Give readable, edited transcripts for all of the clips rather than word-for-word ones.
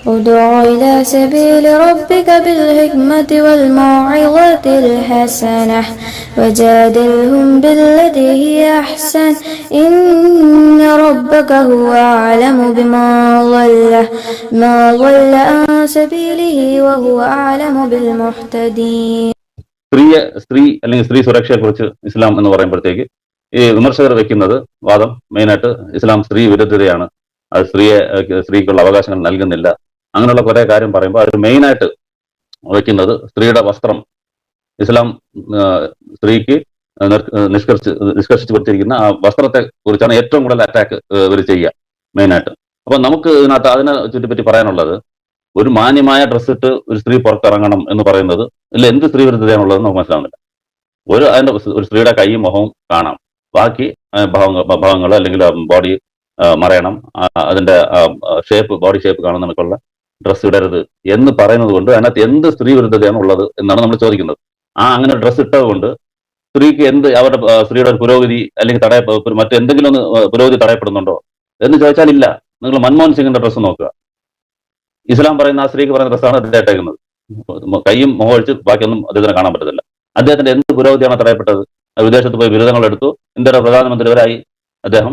ادع إلى سبيل ربك بالحكمة والموعظة الحسنة وجادلهم بالتي هي أحسن إن ربك هو أعلم ما ضل عن سبيله وهو أعلم بالمهتدين. സ്ത്രീ അല്ലെങ്കിൽ സ്ത്രീ സുരക്ഷയെ കുറിച്ച് ഇസ്ലാം എന്ന് പറയുമ്പോഴത്തേക്ക് ഈ വിമർശകർ വെക്കുന്നത് വാദം മെയിനായിട്ട് ഇസ്ലാം സ്ത്രീ വിരുദ്ധതയാണ്, അത് സ്ത്രീക്കുള്ള അവകാശങ്ങൾ നൽകുന്നില്ല, അങ്ങനെയുള്ള കുറെ കാര്യം പറയുമ്പോൾ അവർ മെയിനായിട്ട് വയ്ക്കുന്നത് സ്ത്രീയുടെ വസ്ത്രം. ഇസ്ലാം സ്ത്രീക്ക് നിഷ്കർഷിച്ചു കൊടുത്തിരിക്കുന്ന ആ വസ്ത്രത്തെ കുറിച്ചാണ് ഏറ്റവും കൂടുതൽ അറ്റാക്ക് ഇവർ ചെയ്യുക മെയിനായിട്ട്. അപ്പൊ നമുക്ക് ഇതിനകത്ത് അതിനെ ചുറ്റിപ്പറ്റി പറയാനുള്ളത്, ഒരു മാന്യമായ ഡ്രസ്സ് ഇട്ട് ഒരു സ്ത്രീ പുറത്തിറങ്ങണം എന്ന് പറയുന്നത് ഇതിൽ എന്ത് സ്ത്രീ വിരുദ്ധതയാണുള്ളതെന്ന് നമുക്ക് മനസ്സിലാവുന്നില്ല. അതിന്റെ ഒരു സ്ത്രീയുടെ കൈയും മുഖവും കാണാം, ബാക്കി ഭാവങ്ങൾ അല്ലെങ്കിൽ ബോഡി മറയണം, അതിന്റെ ബോഡി ഷേപ്പ് കാണുന്ന കണക്കുള്ള ഡ്രസ്സ് ഇടരുത് എന്ന് പറയുന്നത് കൊണ്ട് അതിനകത്ത് എന്ത് സ്ത്രീ വിരുദ്ധതയാണ് ഉള്ളത് എന്നാണ് നമ്മൾ ചോദിക്കുന്നത്. അങ്ങനെ ഡ്രസ്സ് ഇട്ടത് കൊണ്ട് സ്ത്രീക്ക് സ്ത്രീയുടെ ഒരു പുരോഗതി അല്ലെങ്കിൽ മറ്റെന്തെങ്കിലും ഒന്ന് പുരോഗതി തടയപ്പെടുന്നുണ്ടോ എന്ന് ചോദിച്ചാൽ ഇല്ല. നിങ്ങൾ മൻമോഹൻ സിംഗിന്റെ ഡ്രസ്സ് നോക്കുക, ഇസ്ലാം പറയുന്ന ആ സ്ത്രീക്ക് പറയുന്ന ഡ്രസ്സാണ് അദ്ദേഹം ഇട്ടേക്കുന്നത്. കൈയും മുഖം ഒഴിച്ച് ബാക്കിയൊന്നും അദ്ദേഹത്തിന് കാണാൻ പറ്റത്തില്ല. അദ്ദേഹത്തിന്റെ എന്ത് പുരോഗതിയാണ് തടയപ്പെട്ടത്? വിദേശത്ത് പോയി ബിരുദങ്ങൾ എടുത്തു, ഇന്ത്യയുടെ പ്രധാനമന്ത്രി വരായി, അദ്ദേഹം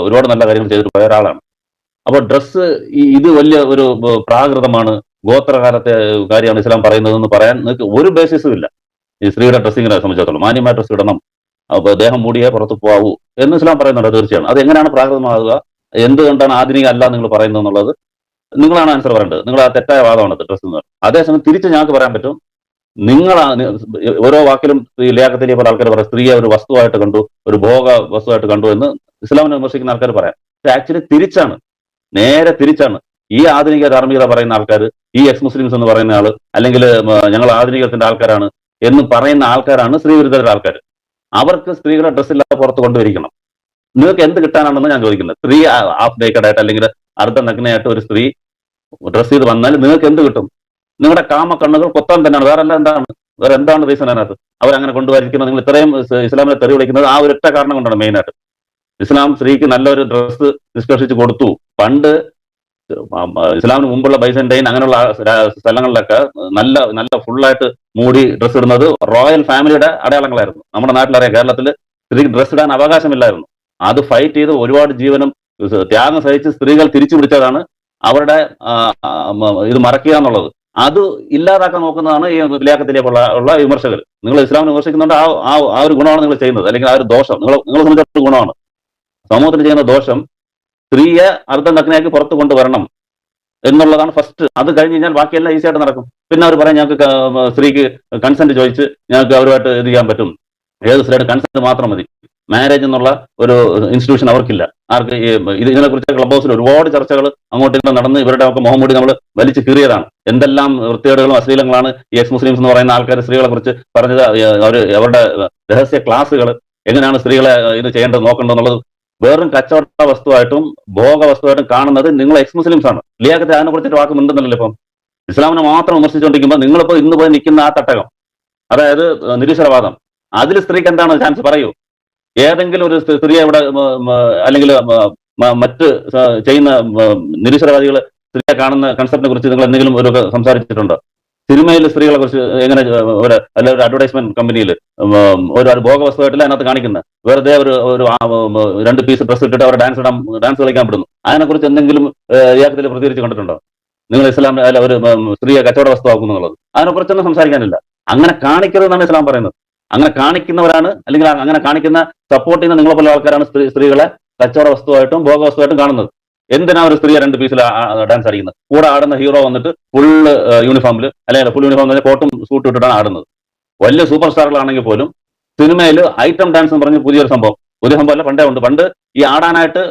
ഒരുപാട് നല്ല കാര്യങ്ങൾ ചെയ്തിട്ട് പോയ ഒരാളാണ്. അപ്പോൾ ഡ്രസ്സ് ഇത് വലിയ ഒരു പ്രാകൃതമാണ്, ഗോത്രകാലത്തെ കാര്യമാണ് ഇസ്ലാം പറയുന്നതെന്ന് പറയാൻ നിങ്ങൾക്ക് ഒരു ബേസിസും ഇല്ല. ഈ സ്ത്രീയുടെ ഡ്രസ്സിങ്ങിനെ സംബന്ധിച്ചിടത്തോളം മാന്യമായ ഡ്രസ്സ് ഇടണം, ദേഹം മൂടിയേ പുറത്ത് പോകാവൂ എന്ന് ഇസ്ലാം പറയുന്നുണ്ട്. തീർച്ചയാണ് അത് എങ്ങനെയാണ് പ്രാകൃതമാകുക, എന്തുകൊണ്ടാണ് ആധുനിക അല്ല നിങ്ങൾ പറയുന്നത് എന്നുള്ളത് നിങ്ങളാണ് ആൻസർ പറയേണ്ടത്. നിങ്ങൾ ആ തെറ്റായ വാദമാണ് ഡ്രസ്സ് എന്ന് പറയുന്നത്. അതേസമയം തിരിച്ച് ഞങ്ങൾക്ക് പറയാൻ പറ്റും, ഓരോ വാക്കിലും ഈ ലേഖത്തിലെ പോലെ ആൾക്കാർ പറയാം സ്ത്രീയെ ഒരു വസ്തുവായിട്ട് കണ്ടു, ഒരു ഭോഗ വസ്തുവായിട്ട് കണ്ടു എന്ന് ഇസ്ലാമിനെ വിമർശിക്കുന്ന ആൾക്കാർ പറയാം. പക്ഷെ ആക്ച്വലി തിരിച്ചാണ്, നേരെ തിരിച്ചാണ്. ഈ ആധുനിക ധാർമ്മികത പറയുന്ന ആൾക്കാർ, ഈ എക്സ് മുസ്ലിംസ് എന്ന് പറയുന്ന ആള്, അല്ലെങ്കിൽ ഞങ്ങൾ ആധുനികത്തിന്റെ ആൾക്കാരാണ് എന്ന് പറയുന്ന ആൾക്കാരാണ് സ്ത്രീ വിരുദ്ധരുടെ ആൾക്കാർ. അവർക്ക് സ്ത്രീകളെ ഡ്രസ്സില്ലാതെ പുറത്ത് കൊണ്ടുവരിക്കണം. നിങ്ങൾക്ക് എന്ത് കിട്ടാനാണെന്ന് ഞാൻ ചോദിക്കുന്നത്. സ്ത്രീ ഹാഫ് നേക്കഡായിട്ട് അല്ലെങ്കിൽ അർദ്ധ നഗ്നയായിട്ട് ഒരു സ്ത്രീ ഡ്രസ് ചെയ്ത് വന്നാൽ നിങ്ങൾക്ക് എന്ത് കിട്ടും? നിങ്ങളുടെ കാമ കണ്ണുകൾ കൊത്താൻ തന്നെയാണ്, വേറെ എന്താണ് റീസൺ അതിനകത്ത്? അവരങ്ങനെ കൊണ്ടുവരിക്കുന്നത്, നിങ്ങൾ ഇത്രയും ഇസ്ലാമിനെ തെറി വിളിക്കുന്നത് ആ ഒരൊറ്റ കാരണം കൊണ്ടാണ് മെയിനായിട്ട്. ഇസ്ലാം സ്ത്രീക്ക് നല്ലൊരു ഡ്രസ്സ് നിഷ്കർഷിച്ച് കൊടുത്തു. പണ്ട് ഇസ്ലാമിന് മുമ്പുള്ള ബൈസന്റൈൻ അങ്ങനെയുള്ള സ്ഥലങ്ങളിലൊക്കെ നല്ല ഫുള്ളായിട്ട് മൂടി ഡ്രസ്സ് ഇടുന്നത് റോയൽ ഫാമിലിയുടെ അടയാളങ്ങളായിരുന്നു. നമ്മുടെ നാട്ടിലറിയാം, കേരളത്തിൽ സ്ത്രീക്ക് ഡ്രസ്സ് ഇടാൻ അവകാശമില്ലായിരുന്നു. അത് ഫൈറ്റ് ചെയ്ത് ഒരുപാട് ജീവനും ത്യാഗം സഹിച്ച് സ്ത്രീകൾ തിരിച്ചു പിടിച്ചതാണ് അവരുടെ ഇത് മറക്കുക എന്നുള്ളത്. അത് ഇല്ലാതാക്കാൻ നോക്കുന്നതാണ് ഈ വിലാക്കത്തിലേക്കുള്ള വിമർശകർ. നിങ്ങൾ ഇസ്ലാമിനെ വിമർശിക്കുന്നുണ്ട്, ആ ഒരു ഗുണമാണ് നിങ്ങൾ ചെയ്യുന്നത്, അല്ലെങ്കിൽ ആ ഒരു ദോഷം നിങ്ങളെ സംബന്ധിച്ച ഗുണമാണ്. സമൂഹത്തിന് ചെയ്യുന്ന ദോഷം സ്ത്രീയെ അർദ്ധനഗ്നയാക്കി പുറത്ത് കൊണ്ടുവരണം എന്നുള്ളതാണ് ഫസ്റ്റ്. അത് കഴിഞ്ഞ് കഴിഞ്ഞാൽ ബാക്കിയെല്ലാം ഈസി ആയിട്ട് നടക്കും. പിന്നെ അവർ പറയാം ഞങ്ങൾക്ക് സ്ത്രീക്ക് കൺസെന്റ് ചോദിച്ച് ഞങ്ങൾക്ക് അവരുമായിട്ട് ഇത് ചെയ്യാൻ പറ്റും, ഏത് സ്ത്രീയുടെ കൺസെന്റ് മാത്രം മതി. മാരേജ് എന്നുള്ള ഒരു ഇൻസ്റ്റിറ്റ്യൂഷൻ അവർക്കില്ല. ആർക്ക് ഇതിനെക്കുറിച്ച് ക്ലബ് ഹൗസിൽ ഒരുപാട് ചർച്ചകൾ അങ്ങോട്ടും നടന്ന് ഇവരുടെ ഒക്കെ മുഖം മൂടി നമ്മൾ വലിച്ചു കീറിയതാണ്. എന്തെല്ലാം വൃത്തികേടുകളും അശ്ലീലങ്ങളാണ് ഈ എക്സ് മുസ്ലിംസ് എന്ന് പറയുന്ന ആൾക്കാർ സ്ത്രീകളെ കുറിച്ച് പറഞ്ഞത്. അവരുടെ രഹസ്യ ക്ലാസ്സുകൾ എങ്ങനെയാണ് സ്ത്രീകളെ ഇത് ചെയ്യേണ്ടത് നോക്കേണ്ടതെന്നുള്ളത് വേറും കച്ചവട വസ്തുവായിട്ടും ഭോഗ വസ്തുവായിട്ടും കാണുന്നത് നിങ്ങൾ എക്സ് മുസ്ലിംസ് ആണ്. ലിയാഖത്ത് അതിനെ കുറിച്ചിട്ട് വാക്ക് മിണ്ടുന്നില്ലല്ലോ. ഇപ്പം ഇസ്ലാമിനെ മാത്രം വിമർശിച്ചുകൊണ്ടിരിക്കുമ്പോൾ നിങ്ങളിപ്പോൾ ഇന്ന് പോയി നിൽക്കുന്ന ആ തട്ടകം, അതായത് നിരീശ്വരവാദം, അതിൽ സ്ത്രീക്ക് എന്താണ് ചാൻസ്? പറയൂ. ഏതെങ്കിലും ഒരു സ്ത്രീയെ ഇവിടെ അല്ലെങ്കിൽ മറ്റ് ചെയ്യുന്ന നിരീശ്വരവാദികൾ സ്ത്രീയെ കാണുന്ന കൺസെപ്റ്റിനെ കുറിച്ച് നിങ്ങൾ എന്തെങ്കിലും ഒരു സംസാരിച്ചിട്ടുണ്ടോ? സിനിമയിൽ സ്ത്രീകളെ കുറിച്ച് എങ്ങനെ ഒരു അഡ്വർടൈസ്മെന്റ് കമ്പനിയിൽ ഒരു ഭോഗവസ്തുവായിട്ടില്ല അതിനകത്ത് കാണിക്കുന്നത്, വെറുതെ ഒരു 2 പീസ് ഡ്രസ് ഇട്ടിട്ട് അവർ ഡാൻസ് കളിക്കാൻ പെടുന്നു. അതിനെക്കുറിച്ച് എന്തെങ്കിലും ഏകത്തിൽ പ്രതികരിച്ച് കണ്ടിട്ടുണ്ടോ? നിങ്ങൾ ഇസ്ലാം ഒരു സ്ത്രീയെ കച്ചവട വസ്തുവാക്കുന്നു എന്നുള്ളത്, അതിനെക്കുറിച്ചൊന്നും സംസാരിക്കാനില്ല. അങ്ങനെ കാണിക്കരുതെന്നാണ് ഇസ്ലാം പറയുന്നത്. അങ്ങനെ കാണിക്കുന്നവരാണ്, അല്ലെങ്കിൽ അങ്ങനെ കാണിക്കുന്ന സപ്പോർട്ട് ചെയ്യുന്ന നിങ്ങളെ പോലെ ആൾക്കാരാണ് സ്ത്രീകളെ കച്ചവട വസ്തുവായിട്ടും ഭോഗവസ്തുവായിട്ടും കാണുന്നത്. എന്തിനാ ഒരു സ്ത്രീയെ 2 പീസിൽ ഡാൻസ് അടിക്കുന്നത്? കൂടെ ആടുന്ന ഹീറോ വന്നിട്ട് ഫുള്ള് യൂണിഫോമിൽ, അല്ലെങ്കിൽ ഫുൾ യൂണിഫോം കോട്ടും സൂട്ടും ഇട്ടിട്ടാണ് ആടുന്നത്. വലിയ സൂപ്പർ സ്റ്റാറുകളാണെങ്കിൽ പോലും സിനിമയിൽ ഐറ്റം ഡാൻസ് എന്ന് പറഞ്ഞ് പുതിയൊരു സംഭവം, അല്ല പണ്ടേ ഉണ്ട്. പണ്ട് ഈ ആടാനായിട്ട്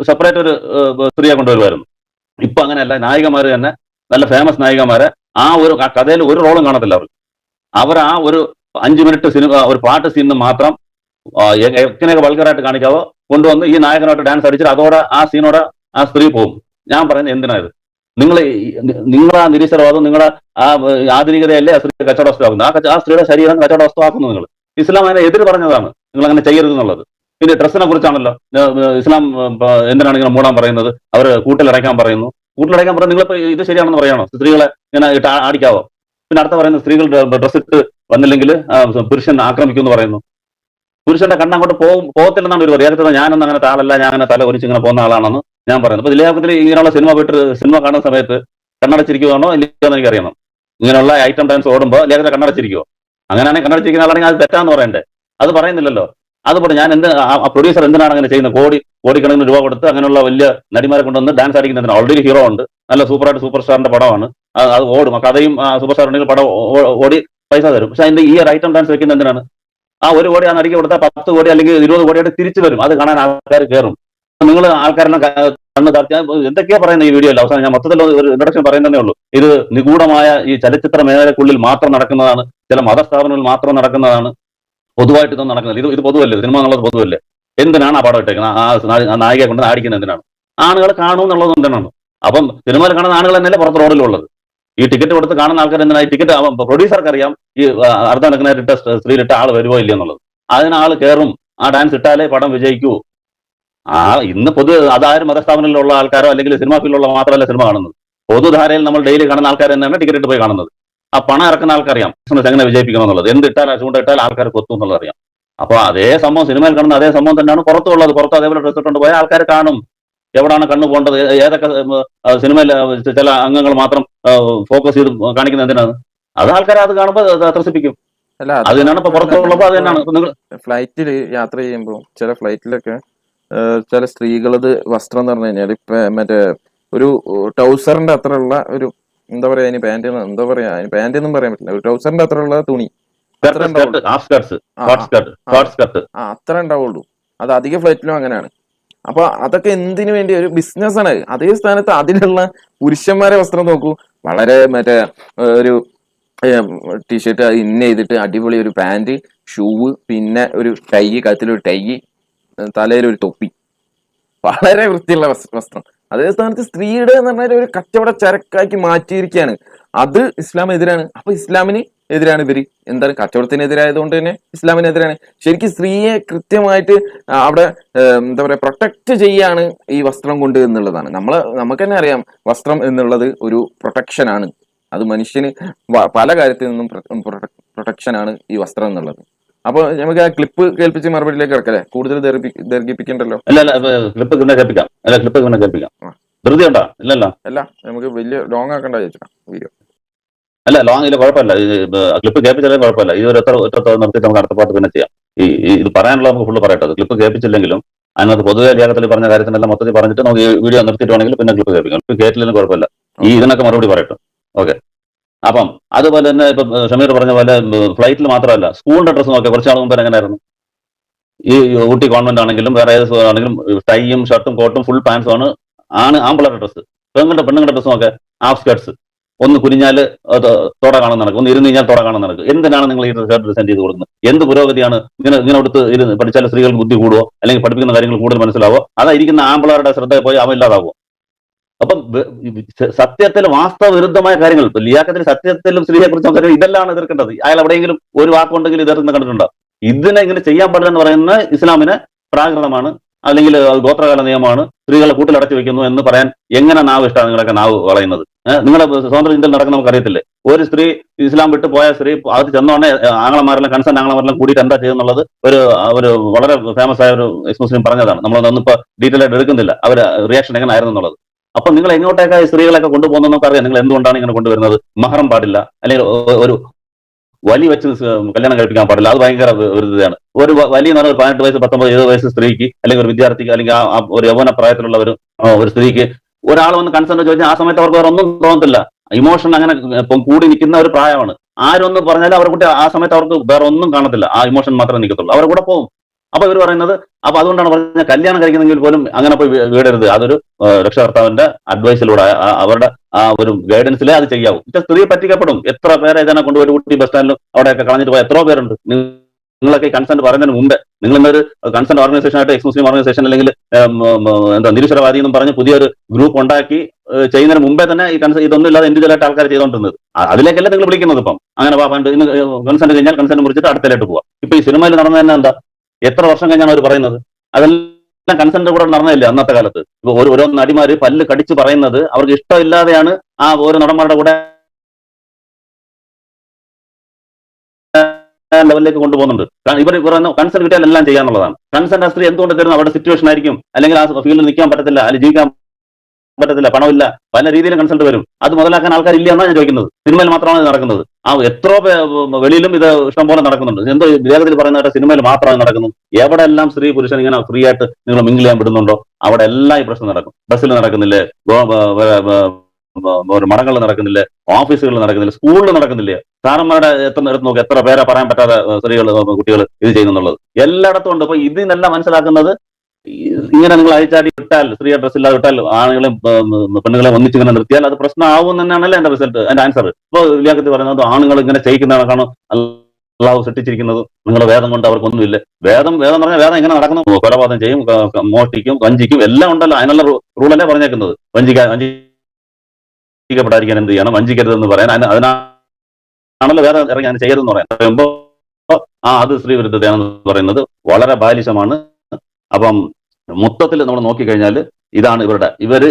സെപ്പറേറ്റ് ഒരു സ്ത്രീയെ കൊണ്ടുവരുമായിരുന്നു. ഇപ്പൊ അങ്ങനെയല്ല. നായികമാര് തന്നെ, നല്ല ഫേമസ് നായികമാരെ ആ ഒരു കഥയിൽ ഒരു റോളും കാണത്തില്ല അവർക്ക്. അവർ ആ ഒരു 5 മിനിറ്റ് സിനിമ, ഒരു പാട്ട് സീനിന് മാത്രം എങ്ങനെയൊക്കെ വൾഗറായിട്ട് കാണിക്കാവോ കൊണ്ടുവന്ന് ഈ നായകനായിട്ട് ഡാൻസ് അടിച്ചിട്ട് അതോടെ ആ സീനോടെ ആ സ്ത്രീ പോകും. ഞാൻ പറയുന്നത് എന്തിനായത്? നിങ്ങൾ ആ നിരീശ്വരവാദം, നിങ്ങളുടെ ആ ആധുനികതയല്ലേ ആ സ്ത്രീ കച്ചവട വസ്തുവാക്കുന്നത്. ആ സ്ത്രീയുടെ ശരീരം കച്ചവട വസ്തുവാക്കുന്നു നിങ്ങൾ. ഇസ്ലാം അതിനെ എതിര് പറഞ്ഞതാണ് നിങ്ങൾ അങ്ങനെ ചെയ്യരുത് എന്നുള്ളത്. പിന്നെ ഡ്രസ്സിനെ കുറിച്ചാണല്ലോ ഇസ്ലാം എന്തിനാണ് ഇങ്ങനെ മൂടാൻ പറയുന്നത്, അവർ കൂട്ടിലടയ്ക്കാൻ പറയുന്നു. കൂട്ടിലടയ്ക്കാൻ പറഞ്ഞാൽ നിങ്ങളിപ്പോ ഇത് ശരിയാണെന്ന് പറയണോ? സ്ത്രീകളെ ഇങ്ങനെ ഇട്ട് ആടിക്കാവോ? പിന്നെ അടുത്ത പറയുന്നത് സ്ത്രീകൾ ഡ്രസ് ഇട്ട് വന്നില്ലെങ്കിൽ പുരുഷൻ ആക്രമിക്കും എന്ന് പറയുന്നു. പുരുഷന്റെ കണ്ണ് അങ്ങോട്ട് പോകത്തില്ലെന്നാണ് ഒരു പറയാത്തത്. ഞാനൊന്നും അങ്ങനെ ആളല്ല, ഞാൻ അങ്ങനെ തല ഒരിച്ച് ഇങ്ങനെ പോകുന്ന ആളാണെന്ന് ഞാൻ പറയുന്നത്. അപ്പൊ ലേഖത്തിൽ ഇങ്ങനെയുള്ള സിനിമ കാണുന്ന സമയത്ത് കണ്ണടച്ചിരിക്കുവാണോ ഇല്ലയോ എന്ന് എനിക്കറിയണം. ഇങ്ങനെയുള്ള ഐറ്റം ഡാൻസ് ഓടുമ്പോൾ ലേഖത്തെ കണ്ണടച്ചിരിക്കുവോ? അങ്ങനെയാണെങ്കിൽ കണ്ണടച്ചിരിക്കുന്ന ആളാണെങ്കിൽ അത് തെറ്റാന്ന് പറയണ്ടേ? അത് പറയുന്നില്ലല്ലോ. അതുപോലെ ഞാൻ പ്രൊഡ്യൂസർ എന്തിനാണ് അങ്ങനെ ചെയ്യുന്നത്? കോടിക്കണക്കിന് രൂപ കൊടുത്ത് അങ്ങനെയുള്ള വലിയ നടിമാരെ കൊണ്ടുവന്ന് ഡാൻസ് അടിക്കുന്നതിന് ഓൾറെഡി ഹീറോ ഉണ്ട്, നല്ല സൂപ്പറായിട്ട് സൂപ്പർ സ്റ്റാറിന്റെ പടമാണ്, അത് ഓടും, കഥയും സൂപ്പർ സ്റ്റാർ ഉണ്ടെങ്കിൽ പടം ഓടി പൈസ തരും. പക്ഷെ അതിന്റെ ഈ ഒരു ഐറ്റം ഡാൻസ് വെക്കുന്നത് എന്തിനാണ്? ആ 1 കോടി ആ നടിക്ക് കൊടുത്താൽ 10 കോടി അല്ലെങ്കിൽ 20 കോടിയായിട്ട് തിരിച്ചു വരും. അത് കാണാൻ ആൾക്കാർ കയറും. നിങ്ങൾ ആൾക്കാരെല്ലാം കണ്ണ് താഴ്ത്തി എന്തൊക്കെയാ പറയുന്നത് ഈ വീഡിയോയിൽ? അവസാനം ഞാൻ മൊത്തത്തിൽ ഒരു ഇൻട്രൊഡക്ഷൻ പറയുന്നതേ ഉള്ളൂ. ഇത് നിഗൂഢമായ ഈ ചലച്ചിത്ര മേഖലക്കുള്ളിൽ മാത്രം നടക്കുന്നതാണ്, ചില മതസ്ഥാപനങ്ങളിൽ മാത്രം നടക്കുന്നതാണ്, പൊതുവായിട്ട് ഇതൊന്നും നടക്കുന്നത്. ഇത് പൊതുവല്ലേ? സിനിമ എന്നുള്ളത് പൊതുവല്ലേ? എന്തിനാണ് ആ പടം ഇട്ടേക്കുന്നത്? ആ നായികയെ കൊണ്ട് ആടിക്കുന്നത് എന്തിനാണ്? ആണുകൾ കാണും എന്നുള്ളത് എന്തിനാണ്? അപ്പം സിനിമയിൽ കാണുന്ന ആണുകൾ തന്നെയല്ലേ പുറത്ത് റോഡിലുള്ളത്. ഈ ടിക്കറ്റ് കൊടുത്ത് കാണുന്ന ആൾക്കാർ എന്തിനാണ്? ഈ ടിക്കറ്റ് പ്രൊഡ്യൂസർക്ക് അറിയാം ഈ അർദ്ധനഗ്നയിട്ട സ്ത്രീയിലിട്ട ആൾ വരുമോ ഇല്ല എന്നുള്ളത്. അതിന് ആൾ കയറും. ആ ഡാൻസ് ഇട്ടാലേ പടം വിജയിക്കൂ. ഇന്ന് അതാരും മതസ്ഥാപനങ്ങളിലുള്ള ആൾക്കാരോ അല്ലെങ്കിൽ സിനിമാ ഫീൽഡിലുള്ള മാത്രമല്ല സിനിമ കാണുന്നത്. പൊതുധാരയിൽ നമ്മൾ ഡെയിലി കാണുന്ന ആൾക്കാർ തന്നെയാണ് ടിക്കറ്റ് ഇട്ട് പോയി കാണുന്നത്. ആ പണം ഇറക്കുന്ന ആൾക്കറിയാം ബിസിനസ് എങ്ങനെ വിജയിപ്പിക്കണം എന്നുള്ളത്. എന്തിട്ടാൽ ചൂണ്ടിട്ടാൽ ആൾക്കാർ കൊത്തും എന്നുള്ളത് അറിയാം. അപ്പൊ അതേ സംഭവം സിനിമയിൽ കാണുന്ന അതേ സംഭവം തന്നെയാണ് പുറത്തുള്ളത്. പുറത്ത് അതേപോലെ ഡ്രസ് ഇട്ടുകൊണ്ട് പോയാൽ ആൾക്കാർ കാണും എവിടാണ് കണ്ണു പോകേണ്ടത്. ഏതൊക്കെ സിനിമയിൽ ചില അംഗങ്ങൾ മാത്രം ഫോക്കസ് ചെയ്ത് കാണിക്കുന്നത് എന്തിനാണ്? അത് ആൾക്കാരെ അത് കാണുമ്പോൾ ത്രസിപ്പിക്കും. അല്ല അത് തന്നെയാണ് ഇപ്പൊ പുറത്തുള്ളപ്പോ അത് തന്നെയാണ്. ഫ്ലൈറ്റിൽ യാത്ര ചെയ്യുമ്പോൾ ചില ഫ്ലൈറ്റിലൊക്കെ ചില സ്ത്രീകളത് വസ്ത്രം എന്ന് പറഞ്ഞു കഴിഞ്ഞാൽ മറ്റേ ഒരു ടൗസറിന്റെ അത്രയുള്ള ഒരു എന്താ പറയാ, അതിന് പാന്റ് എന്താ പറയാ, അതിന് പാന്റ് ഒന്നും പറയാൻ പറ്റില്ല, ഒരു ടൗസറിന്റെ അത്രയുള്ള തുണി അത്ര ഉണ്ടാവുള്ളൂ. അത് അധിക ഫ്ലൈറ്റിലും അങ്ങനെയാണ്. അപ്പൊ അതൊക്കെ എന്തിനു വേണ്ടി? ഒരു ബിസിനസ് ആണ്. അതേ സ്ഥാനത്ത് അതിലുള്ള പുരുഷന്മാരെ വസ്ത്രം നോക്കൂ, വളരെ മറ്റേ ഒരു ടീഷർട്ട് ഇന്ന ചെയ്തിട്ട് അടിപൊളി ഒരു പാന്റ്, ഷൂവ്, പിന്നെ ഒരു ടൈ, കഴുത്തിലൊരു ടൈ, തലയിലൊരു തൊപ്പി, വളരെ വൃത്തിയുള്ള വസ്ത്രം. അതേ സ്ഥാനത്ത് സ്ത്രീയുടെ എന്ന് പറഞ്ഞാൽ ഒരു കച്ചവട ചരക്കാക്കി മാറ്റിയിരിക്കുകയാണ്. അത് ഇസ്ലാം എതിരാണ്. അപ്പൊ ഇസ്ലാമിന് എതിരാണ് ഇവര്. എന്താണ്? കച്ചവടത്തിനെതിരായതുകൊണ്ട് തന്നെ ഇസ്ലാമിനെതിരാണ്. ശരിക്കും സ്ത്രീയെ കൃത്യമായിട്ട് അവിടെ എന്താ പറയാ പ്രൊട്ടക്ട് ചെയ്യാണ് ഈ വസ്ത്രം കൊണ്ട് എന്നുള്ളതാണ്. നമുക്ക് തന്നെ അറിയാം വസ്ത്രം എന്നുള്ളത് ഒരു പ്രൊട്ടക്ഷൻ ആണ്. അത് മനുഷ്യന് പല കാര്യത്തിൽ നിന്നും പ്രൊട്ടക്ഷൻ ആണ് ഈ വസ്ത്രം എന്നുള്ളത്. അപ്പൊ നമുക്ക് ആ ക്ലിപ്പ് കേൾപ്പിച്ച് മറുപടിയിലേക്ക് കിടക്കല്ലേ, കൂടുതൽ ദീർഘിപ്പിക്കണ്ടല്ലോ. അല്ല നമുക്ക് വലിയ ലോങ് ആക്കണ്ട ചോദിച്ചാ വീഡിയോ. അല്ല ലോങ് ഇല്ല, കുഴപ്പമില്ല. ക്ലിപ്പ് കേൾപ്പിച്ചാലും കുഴപ്പമില്ല. ഇത് എത്ര നിർത്തിയിട്ട് നമുക്ക് അടുത്ത പാട്ട് പിന്നെ ചെയ്യാം. ഇത് പറയാനുള്ള നമുക്ക് ഫുള്ള് പറയട്ടത്. ക്ലിപ്പ് കേൾപ്പിച്ചില്ലെങ്കിലും അതിനകത്ത് പൊതുവെ ലേഖത്തിൽ പറഞ്ഞ കാര്യത്തിനെല്ലാം മൊത്തത്തിൽ പറഞ്ഞിട്ട് നമുക്ക് ഈ വീഡിയോ നിർത്തിയിട്ടുവാണെങ്കിൽ പിന്നെ ക്ലിപ്പ് കേൾപ്പിക്കാം. ക്ലിപ്പ് കേട്ടില്ലെങ്കിലും കുഴപ്പമില്ല. ഇതിനൊക്കെ മറുപടി പറയട്ടെ. ഓക്കെ. അപ്പം അതുപോലെ തന്നെ ഇപ്പൊ ഷമീർ പറഞ്ഞ പോലെ ഫ്ലൈറ്റിൽ മാത്രമല്ല, സ്കൂളിന്റെ ഡ്രസ്സ് നോക്കിയാൽ കുറച്ചാൾ മുമ്പ് എങ്ങനെയായിരുന്നു? ഈ ഊട്ടി ഗവൺമെന്റ് ആണെങ്കിലും വേറെ ഏത് ആണെങ്കിലും ടൈയും ഷർട്ടും കോട്ടും ഫുൾ പാൻസും ആണ് ആമ്പിളറുടെ ഡ്രസ്സ്. പെണ്ണുങ്ങളുടെ ഡ്രസ്സ് നോക്കുക ഹാഫ് സ്കേർട്സ്. ഒന്ന് കുനിഞ്ഞാല് തോട കാണുന്ന നടക്കും, ഒന്ന് ഇരുന്ന് കഴിഞ്ഞാൽ തോട കാണുന്ന നടക്കും. എന്തിനാണ് നിങ്ങൾ ഈ ഷർട്ട് ഡിസൈൻ ചെയ്ത് കൊടുക്കുന്നത്? എന്ത് പുരോഗതിയാണ്? ഇങ്ങനെ കൊടുത്ത് പഠിച്ചാൽ സ്ത്രീകൾക്ക് ബുദ്ധി കൂടുവോ അല്ലെങ്കിൽ പഠിപ്പിക്കുന്ന കാര്യങ്ങൾ കൂടുതൽ മനസ്സിലാവോ? അതായിരിക്കുന്ന ആമ്പിളറുടെ ശ്രദ്ധ പോയി അവ ഇല്ലാതാവോ? അപ്പം സത്യത്തിൽ വാസ്തവ വിരുദ്ധമായ കാര്യങ്ങൾ ലിയാക്കത്തിൽ സത്യത്തിലും സ്ത്രീയെ കുറിച്ച് സംസാരിക്കുന്നത് ഇതെല്ലാം എതിർക്കേണ്ടത്. അയാൾ എവിടെയെങ്കിലും ഒരു വാക്കുണ്ടെങ്കിൽ എതിർക്കുന്ന കണ്ടിട്ടുണ്ടോ? ഇതിനെ ഇങ്ങനെ ചെയ്യാൻ പാടില്ല എന്ന് പറയുന്നത് ഇസ്ലാമിന് പ്രാകൃതമാണ്, അല്ലെങ്കിൽ ഗോത്രകാല നിയമമാണ്, സ്ത്രീകളെ കൂട്ടിലടച്ചു വെക്കുന്നു എന്ന് പറയാൻ എങ്ങനെ നാവ് ഇഷ്ടമാണ് നിങ്ങളൊക്കെ നാവ് വളയുന്നത്? നിങ്ങളുടെ സ്വതന്ത്ര ഇന്ത്യയിൽ നടക്കുന്ന നമുക്ക് അറിയത്തില്ലേ? ഒരു സ്ത്രീ ഇസ്ലാം വിട്ട് പോയ സ്ത്രീ അത് ചെന്നോണ്ടേ ആങ്ങളമാരെല്ലാം കൺസേൺ ആങ്ങളമാരെല്ലാം കൂടിയിട്ട് എന്താ ചെയ്യുന്നുള്ളത് ഒരു വളരെ ഫേമസ് ആയ ഒരു എക്സ് മുസ്ലിം പറഞ്ഞതാണ്. നമ്മളൊന്നും ഇപ്പൊ ഡീറ്റെയിൽ ആയിട്ട് എടുക്കുന്നില്ല അവർ റിയാക്ഷൻ എങ്ങനെ ആയിരുന്നു എന്നുള്ളത്. അപ്പൊ നിങ്ങൾ എങ്ങോട്ടേക്കായി സ്ത്രീകളൊക്കെ കൊണ്ടുപോകുന്നത് നമുക്ക് അറിയാം. നിങ്ങൾ എന്തുകൊണ്ടാണ് ഇങ്ങനെ കൊണ്ടുവരുന്നത്? മഹറം പാടില്ല, അല്ലെങ്കിൽ ഒരു വലി വെച്ച് കല്യാണം കഴിപ്പിക്കാൻ പാടില്ല. അത് ഭയങ്കര ഒരു ഇതാണ്. ഒരു വലിയ 18 വയസ്സ് 19 20 വയസ്സ് സ്ത്രീക്ക്, അല്ലെങ്കിൽ ഒരു വിദ്യാർത്ഥിക്ക്, അല്ലെങ്കിൽ ഒരു യൗവന പ്രായത്തിലുള്ള ഒരു സ്ത്രീക്ക് ഒരാൾ വന്ന് കൺസേൺ ചോദിച്ചാൽ ആ സമയത്ത് അവർക്ക് വേറെ ഒന്നും തോന്നത്തില്ല. ഇമോഷൻ അങ്ങനെ കൂടി നിൽക്കുന്ന ഒരു പ്രായമാണ്. ആരൊന്നും പറഞ്ഞാലും അവരുടെ കുട്ടി ആ സമയത്ത് അവർക്ക് വേറെ ഒന്നും കാണത്തില്ല, ആ ഇമോഷൻ മാത്രമേ നിൽക്കത്തുള്ളൂ. അവരുടെ കൂടെ പോകും. അപ്പൊ ഇവർ പറയുന്നത്, അപ്പൊ അതുകൊണ്ടാണ് പറഞ്ഞ കല്യാണം കഴിക്കുന്നെങ്കിൽ പോലും അങ്ങനെ പോയി വീടരുത്. അതൊരു രക്ഷകർത്താവിന്റെ അഡ്വൈസിലൂടെ അവരുടെ ആ ഒരു ഗൈഡൻസിലേ അത് ചെയ്യാവൂ. സ്ത്രീ പറ്റിക്കപ്പെടും. എത്ര പേരെ ഇതിനെ കൊണ്ടുപോയി ഊട്ടി ബസ് സ്റ്റാൻഡിലും അവിടെയൊക്കെ കളഞ്ഞിട്ട് പോയ എത്രയോ പേരുണ്ട്. നിങ്ങളൊക്കെ കൺസെന്റ് പറയുന്നതിന് മുമ്പേ നിങ്ങൾ ഇന്നൊരു കൺസെന്റ് ഓർഗനൈസേഷൻ ആയിട്ട് എക്സ് മുസ്ലിം ഓർഗനൈസേഷൻ അല്ലെങ്കിൽ നിരീശ്വരവാദി എന്നും പറഞ്ഞ് പുതിയൊരു ഗ്രൂപ്പ് ഉണ്ടാക്കി ചെയ്യുന്നതിന് മുമ്പേ തന്നെ ഈ ഇതൊന്നും ഇല്ലാതെ ഇൻഡിവിജ്വൽ ആയിട്ട് ആൾക്കാർ ചെയ്തുകൊണ്ടിരുന്നത്. അതിലേക്കല്ല നിങ്ങൾ വിളിക്കുന്നത്. ഇപ്പം അങ്ങനെ ഇന്ന് കൺസെന്റ് കഴിഞ്ഞാൽ കൺസെന്റ് മുറിച്ചിട്ട് അടുത്തലായിട്ട് പോവാം. ഇപ്പൊ ഈ സിനിമയിൽ നടന്നത് തന്നെ എന്താ? എത്ര വർഷം കഴിഞ്ഞാണ് അവർ പറയുന്നത്? അതെല്ലാം എല്ലാം കൺസെന്റ് കൂടെ നടന്നില്ല അന്നത്തെ കാലത്ത്. ഇപ്പൊ ഓരോ നടിമാര് പല്ല് കടിച്ച് പറയുന്നത് അവർക്ക് ഇഷ്ടമില്ലാതെയാണ് ആ ഓരോ നടന്മാരുടെ കൂടെ ലെവലിലേക്ക് കൊണ്ടുപോകുന്നുണ്ട്. ഇവർ പറയുന്ന കൺസെന്റ് കിട്ടിയാൽ എല്ലാം ചെയ്യാന്നുള്ളതാണ്. കൺസെന്റ് ആ സ്ത്രീ എന്തുകൊണ്ട് തരുന്നു? അവരുടെ സിറ്റുവേഷൻ ആയിരിക്കും, അല്ലെങ്കിൽ ആ ഫീൽഡിൽ നിൽക്കാൻ പറ്റത്തില്ല, അല്ലെങ്കിൽ ജീവിക്കാൻ പറ്റത്തില്ല, പണമില്ല, പല രീതിയിലും കൺസൾട്ട് വരും. അത് മുതലാക്കാൻ ആൾക്കാരില്ല എന്നാണ് ഞാൻ ചോദിക്കുന്നത്. സിനിമയിൽ മാത്രമാണ് ഇത് നടക്കുന്നത്. ആ എത്രയോ വെളിയിലും ഇത് ഇഷ്ടം പോലെ നടക്കുന്നുണ്ട്. എന്തോ വേഗത്തിൽ പറയുന്നവരുടെ സിനിമയിൽ മാത്രമാണ് നടക്കുന്നത്. എവിടെ എല്ലാം സ്ത്രീ പുരുഷൻ ഇങ്ങനെ ഫ്രീ ആയിട്ട് നിങ്ങൾ മിങ്കിൾ ചെയ്യാൻ വിടുന്നുണ്ടോ അവിടെ എല്ലാം ഈ പ്രശ്നം നടക്കും. ബസ്സിൽ നടക്കുന്നില്ലേ, മടങ്ങളിൽ നടക്കുന്നില്ലേ, ഓഫീസുകളിൽ നടക്കുന്നില്ല, സ്കൂളിൽ നടക്കുന്നില്ലേ, സാറന്മാരുടെ എടുത്ത് നോക്കി എത്ര പേരെ പറയാൻ പറ്റാതെ സ്ത്രീകൾ കുട്ടികൾ ഇത് ചെയ്യുന്നുള്ളത് എല്ലായിടത്തും ഉണ്ട്. അപ്പൊ ഇതിനെല്ലാം മനസ്സിലാക്കുന്നത് ഇങ്ങനെ നിങ്ങൾ അഴിച്ചാടി വിട്ടാൽ, സ്ത്രീയെ ഡ്രസ് ഇല്ലാതെ വിട്ടാൽ, ആണുങ്ങളെയും പെണ്ണുങ്ങളെ ഒന്നിച്ചിങ്ങനെ നിർത്തിയാൽ അത് പ്രശ്നമാവും തന്നെയാണല്ലേ എന്റെ റിസൾട്ട്, എന്റെ ആൻസർ. ഇപ്പൊ ലിയാഖത്ത് പറയുന്നത് ആണുങ്ങൾ ഇങ്ങനെ ചെയ്യിക്കുന്നതാണ് അള്ളാഹു സൃഷ്ടിച്ചിരിക്കുന്നത്, നിങ്ങളുടെ വേദം കൊണ്ട് അവർക്കൊന്നുമില്ല. വേദം എന്ന് പറഞ്ഞാൽ വേദം എങ്ങനെ നടക്കുന്നു? കൊലപാതകം ചെയ്യും, മോഷ്ടിക്കും, വഞ്ചിക്കും, എല്ലാം ഉണ്ടല്ലോ. അതിനുള്ള റൂളല്ലേ പറഞ്ഞേക്കുന്നത്. വഞ്ചിക്കപ്പെടാതിരിക്കാൻ എന്ത് ചെയ്യണം, വഞ്ചിക്കരുതെന്ന് പറയാൻ അതിനാണല്ലോ വേദം ഇറങ്ങി അങ്ങനെ ചെയ്യരുതെന്ന് പറയാൻ പറയുമ്പോ അത് സ്ത്രീ വിരുദ്ധതയാണെന്ന് പറയുന്നത് വളരെ ബാലിശമാണ്. അപ്പം മൊത്തത്തിൽ നമ്മൾ നോക്കിക്കഴിഞ്ഞാൽ ഇതാണ് ഇവര്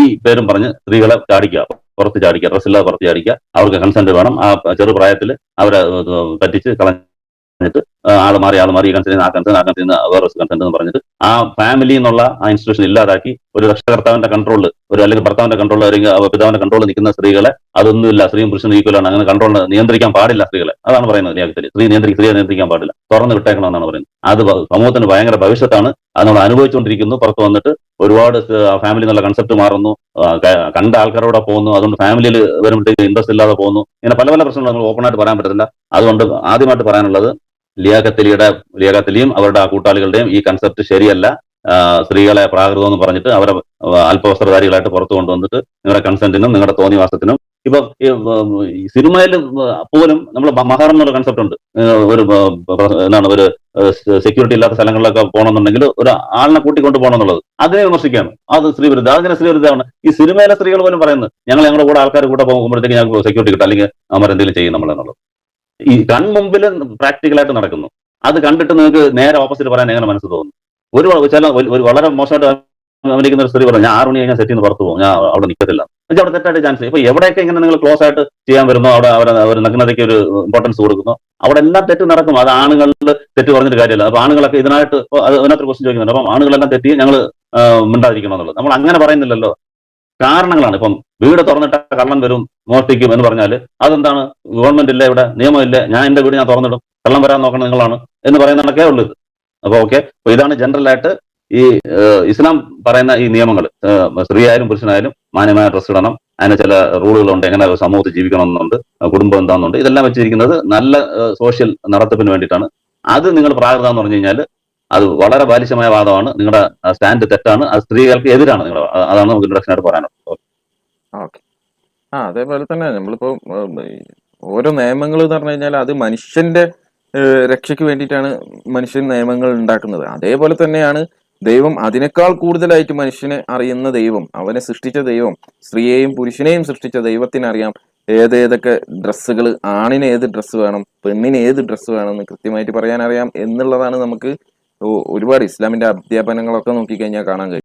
ഈ പേരും പറഞ്ഞ് സ്ത്രീകളെ ചാടിക്കുക, പുറത്ത് ചാടിക്കുക, ഡ്രസ്സില്ലാതെ പുറത്ത് ചാടിക്കുക. അവർക്ക് കൺസെന്റ് വേണം. ആ ചെറുപ്രായത്തിൽ അവരെ പറ്റിച്ച് കളഞ്ഞിട്ട് ആൾ മാറി ഈ കൺസെന്റ് ആ കൺസെന്റ് വേറെ കൺസെന്റ് എന്ന് പറഞ്ഞിട്ട് ആ ഫാമിലി എന്നുള്ള ആ ഇൻസ്റ്റിറ്റ്യൂഷൻ ഇല്ലാതാക്കി ഒരു രക്ഷകർത്താവിന്റെ കൺട്രോളിൽ അല്ലെങ്കിൽ ഭർത്താവിന്റെ കൺട്രോളിൽ അല്ലെങ്കിൽ പിതാവിന്റെ കൺട്രോളിൽ നിൽക്കുന്ന സ്ത്രീകളെ അതൊന്നുമില്ല, സ്ത്രീയും പുരുഷനും ഈക്വലാണ്, അങ്ങനെ കൺട്രോളിൽ നിയന്ത്രിക്കാൻ പാടില്ല സ്ത്രീകളെ. അതാണ് പറയുന്നത് ലിയാഖത്തിൽ. സ്ത്രീയെ നിയന്ത്രിക്കാൻ പാടില്ല, തുറന്ന് വിട്ടേക്കണമെന്നാണ് പറയുന്നത്. അത് സമൂഹത്തിന് ഭയങ്കര ഭവിഷ്യത്താണ്. അത് നമ്മൾ അനുഭവിച്ചുകൊണ്ടിരിക്കുന്നു. പുറത്ത് വന്നിട്ട് ഒരുപാട് ഫാമിലി എന്നുള്ള കൺസെപ്റ്റ് മാറുന്നു, കണ്ട ആൾക്കാരോടെ പോകുന്നു, അതുകൊണ്ട് ഫാമിലിയിൽ വരുമ്പോഴത്തേക്ക് ഇൻട്രസ്റ്റ് ഇല്ലാതെ പോകുന്നു. ഇങ്ങനെ പല പല പ്രശ്നങ്ങൾ നമ്മൾ ഓപ്പൺ ആയിട്ട് പറയാൻ പറ്റത്തില്ല. അതുകൊണ്ട് ആദ്യമായിട്ട് പറയാനുള്ളത് ലിയാഖത്തലിയും അവരുടെ കൂട്ടാളികളുടെയും ഈ കൺസെപ്റ്റ് ശരിയല്ല. സ്ത്രീകളെ പ്രാകൃതം എന്ന് പറഞ്ഞിട്ട് അവരെ അല്പവസ്ത്രധാരികളായിട്ട് പുറത്തു കൊണ്ടുവന്നിട്ട് നിങ്ങളുടെ കൺസെന്റിനും നിങ്ങളുടെ തോന്നിവാസത്തിനും ഇപ്പൊ ഈ സിനിമയിൽ പോലും നമ്മൾ മഹർ എന്നുള്ള കൺസെപ്റ്റ് ഉണ്ട്. ഒരു ഒരു സെക്യൂരിറ്റി ഇല്ലാത്ത സ്ഥലങ്ങളിലൊക്കെ പോകണമെന്നുണ്ടെങ്കിൽ ഒരു ആളിനെ കൂട്ടിക്കൊണ്ട് പോകണം എന്നുള്ളത് അതിനെ വിമർശിക്കുകയാണ്. അത് സ്ത്രീ വിരുദ്ധ, അതിനെ സ്ത്രീ വിരുദ്ധമാണ്. ഈ സിനിമയിലെ സ്ത്രീകൾ പോലും പറയുന്നത് ഞങ്ങളുടെ കൂടെ ആൾക്കാർ കൂടെ പോകുമ്പോഴത്തേക്ക് ഞങ്ങൾക്ക് സെക്യൂരിറ്റി കിട്ടും, അല്ലെങ്കിൽ അവരെന്തെങ്കിലും ചെയ്യും നമ്മളെന്നുള്ളത്. ഈ കൺമുമ്പിൽ പ്രാക്ടിക്കലായിട്ട് നടക്കുന്നു. അത് കണ്ടിട്ട് നിങ്ങൾക്ക് നേരെ ഓപ്പോസിറ്റ് പറയാൻ എങ്ങനെ മനസ്സ് തോന്നുന്നു? ഒരു വളരെ മോശമായിട്ട് അഭിനയിക്കുന്ന ഒരു സ്ത്രീ പറഞ്ഞു ഞാൻ 6 മണി കഴിഞ്ഞാൽ സെറ്റിൽ നിന്ന് പുറത്ത് പോകും, ഞാൻ അവിടെ നിൽക്കത്തില്ല. എന്നുവെച്ചാൽ അവിടെ തെറ്റായിട്ട് ചാൻസ്. ഇപ്പൊ എവിടെയൊക്കെ ഇങ്ങനെ നിങ്ങൾ ക്ലോസ് ആയിട്ട് ചെയ്യാൻ വരുന്നു, അവിടെ അവർ നഗ്നതയ്ക്ക് ഒരു ഇമ്പോർട്ടൻസ് കൊടുക്കുന്നു, അവിടെ എല്ലാം തെറ്റ് നടക്കും. അത് ആണുങ്ങളിൽ തെറ്റ് പറഞ്ഞിട്ട് കാര്യമില്ല. അപ്പൊ ആണുങ്ങളൊക്കെ ഇതിനായിട്ട് അതിനകത്തൊരു ക്വസ്റ്റ്യൻ ചോദിക്കുന്നുണ്ട്. അപ്പം ആണുങ്ങളെല്ലാം തെറ്റി ഞങ്ങൾ മിണ്ടാതിരിക്കണം എന്നുള്ളത് നമ്മൾ അങ്ങനെ പറയുന്നില്ലല്ലോ. കാരണങ്ങളാണ്. ഇപ്പം വീട് തുറന്നിട്ട കള്ളൻ വരും മോഷ്ടിക്കും എന്ന് പറഞ്ഞാൽ അതെന്താണ്? ഗവൺമെന്റ് ഇല്ല, ഇവിടെ നിയമമില്ല, ഞാൻ എന്റെ വീട് ഞാൻ തുറന്നിടും, കള്ളം വരാൻ നോക്കണം നിങ്ങളാണ് എന്ന് പറയുന്നതൊക്കെ ഉള്ളത്. അപ്പൊ ഓക്കെ, അപ്പൊ ഇതാണ് ജനറൽ ആയിട്ട് ഈ ഇസ്ലാം പറയുന്ന ഈ നിയമങ്ങൾ. സ്ത്രീയായാലും പുരുഷനായാലും മാന്യമായ ഡ്രസ് ഇടണം, അതിന് ചില റൂളുകളുണ്ട്, എങ്ങനെ സമൂഹത്തിൽ ജീവിക്കണമെന്നുണ്ട്, കുടുംബം എന്താണെന്നുണ്ട്, ഇതെല്ലാം വെച്ചിരിക്കുന്നത് നല്ല സോഷ്യൽ നടത്തിപ്പിന് വേണ്ടിയിട്ടാണ്. അത് നിങ്ങൾ പ്രാകൃതം എന്ന് പറഞ്ഞു കഴിഞ്ഞാൽ അത് വളരെ ബാലിശമായ വാദമാണ്. നിങ്ങളുടെ സ്റ്റാൻഡ് തെറ്റാണ്, അത് സ്ത്രീകൾക്ക് എതിരാണ്. അതാണ് നമുക്ക് ഇൻട്രൊഡക്ഷൻ ആയിട്ട് പറയാനുള്ളത്. ഓക്കെ. അതേപോലെ തന്നെ നമ്മളിപ്പോ ഓരോ നിയമങ്ങൾ എന്ന് പറഞ്ഞു കഴിഞ്ഞാൽ അത് മനുഷ്യന്റെ രക്ഷയ്ക്ക് വേണ്ടിയിട്ടാണ് മനുഷ്യൻ നിയമങ്ങൾ ഉണ്ടാക്കുന്നത്. അതേപോലെ തന്നെയാണ് ദൈവം അതിനേക്കാൾ കൂടുതലായിട്ട് മനുഷ്യനെ അറിയുന്ന ദൈവം, അവനെ സൃഷ്ടിച്ച ദൈവം, സ്ത്രീയെയും പുരുഷനെയും സൃഷ്ടിച്ച ദൈവത്തിനറിയാം ഏതൊക്കെ ഡ്രസ്സുകൾ, ആണിന് ഏത് ഡ്രസ്സ് വേണം, പെണ്ണിന് ഏത് ഡ്രസ്സ് വേണം എന്ന് കൃത്യമായിട്ട് പറയാനറിയാം എന്നുള്ളതാണ് നമുക്ക് ഒരുപാട് ഇസ്ലാമിന്റെ അധ്യാപനങ്ങളൊക്കെ നോക്കിക്കഴിഞ്ഞാൽ കാണാൻ കഴിയും.